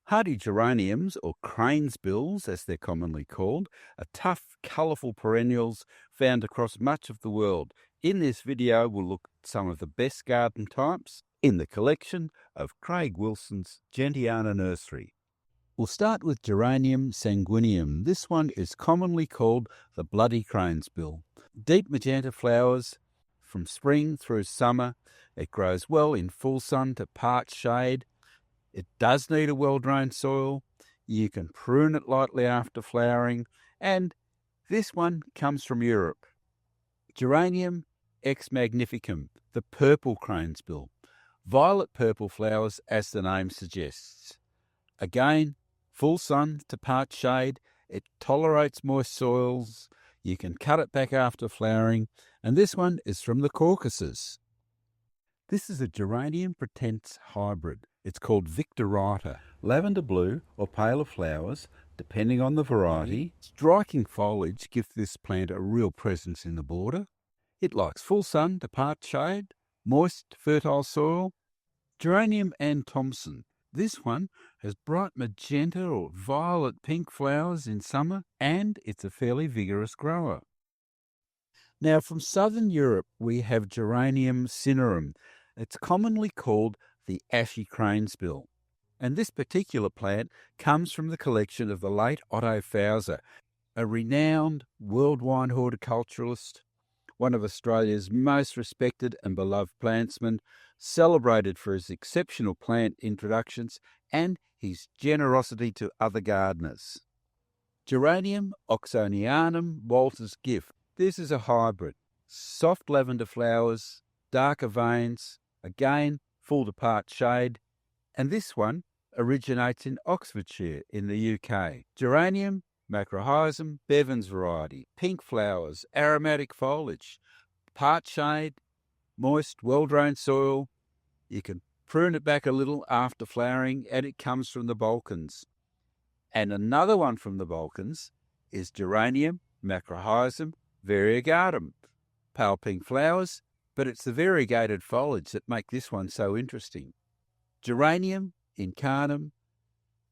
Hardy geraniums, or cranesbills as they're commonly called, are tough, colourful perennials found across much of the world. In this video, we'll look at some of the best garden types in the collection of Craig Wilson's Gentiana Nursery. We'll start with Geranium sanguineum. This one is commonly called the bloody cranesbill. Deep magenta flowers from spring through summer. It grows well in full sun to part shade. It does need a well-drained soil. You can prune it lightly after flowering. And this one comes from Europe. Geranium ex magnificum, the purple cranesbill. Violet purple flowers, as the name suggests. Again, full sun to part shade. It tolerates moist soils. You can cut it back after flowering. And this one is from the Caucasus. This is a Geranium pretense hybrid. It's called Victorita. Lavender blue or paler flowers, depending on the variety. Striking foliage gives this plant a real presence in the border. It likes full sun to part shade, moist, fertile soil. Geranium Ann Thompson. This one has bright magenta or violet pink flowers in summer, and it's a fairly vigorous grower. Now, from southern Europe, we have Geranium cinerum. It's commonly called the ashy cranesbill. And this particular plant comes from the collection of the late Otto Fauser, a renowned worldwide horticulturalist, one of Australia's most respected and beloved plantsmen, celebrated for his exceptional plant introductions and his generosity to other gardeners. Geranium oxonianum Walter's gift. This is a hybrid. Soft lavender flowers, darker veins, again, full to part shade. And this one originates in Oxfordshire in the UK. Geranium macrohizum Bevan's variety. Pink flowers, aromatic foliage, part shade, moist, well-drained soil. You can prune it back a little after flowering, and it comes from the Balkans. And another one from the Balkans is Geranium macrohizum variegatum. Pale pink flowers, but it's the variegated foliage that make this one so interesting. Geranium incarnum,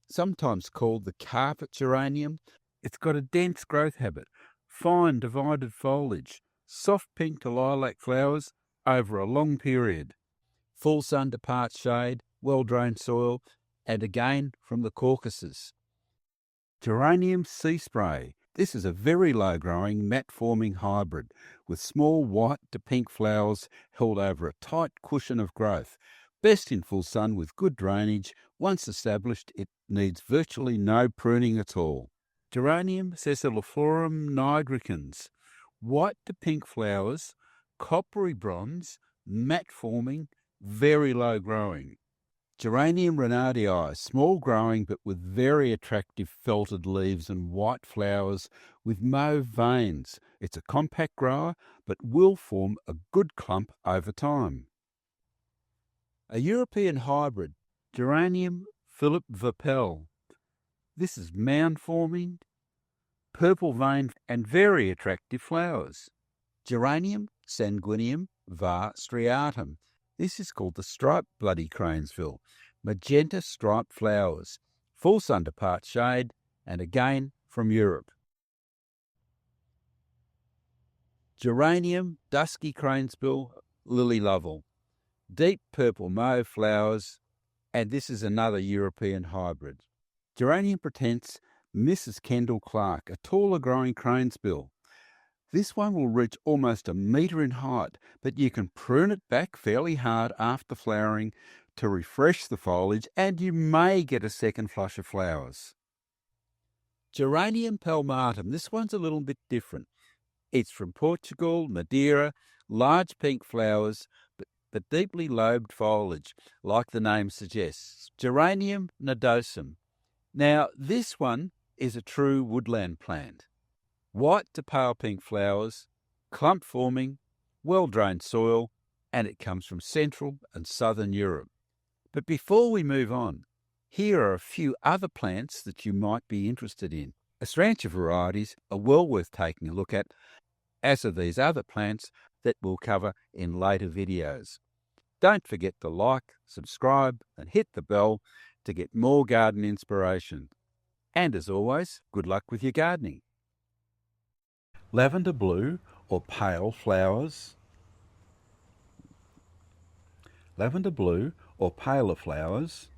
sometimes called the carpet geranium. It's got a dense growth habit, fine divided foliage, soft pink to lilac flowers over a long period. Full sun to part shade, well-drained soil, and again from the Caucasus. Geranium sea spray. This is a very low-growing, mat-forming hybrid with small white to pink flowers held over a tight cushion of growth. Best in full sun with good drainage. Once established, it needs virtually no pruning at all. Geranium sessiliflorum nigricans. White to pink flowers, coppery bronze, mat-forming, very low-growing. Geranium renardii, small growing but with very attractive felted leaves and white flowers with mauve veins. It's a compact grower but will form a good clump over time. A European hybrid, Geranium Philip Vapel. This is mound-forming, purple veined and very attractive flowers. Geranium sanguineum var striatum. This is called the striped bloody cranesbill. Magenta striped flowers, full sun to part shade, and again from Europe. Geranium dusky cranesbill lily lovell. Deep purple mauve flowers, and this is another European hybrid. Geranium pretense Mrs. Kendall Clark, a taller growing cranesbill. This one will reach almost a metre in height, but you can prune it back fairly hard after flowering to refresh the foliage, and you may get a second flush of flowers. Geranium palmatum. This one's a little bit different. It's from Portugal, Madeira, large pink flowers, but deeply lobed foliage, like the name suggests. Geranium nodosum. Now, this one is a true woodland plant. White to pale pink flowers, clump forming, well-drained soil, and it comes from Central and Southern Europe. But before we move on, here are a few other plants that you might be interested in. Astrantia varieties are well worth taking a look at, as are these other plants that we'll cover in later videos. Don't forget to like, subscribe, and hit the bell to get more garden inspiration. And as always, good luck with your gardening. Lavender blue or pale flowers. Lavender blue or paler flowers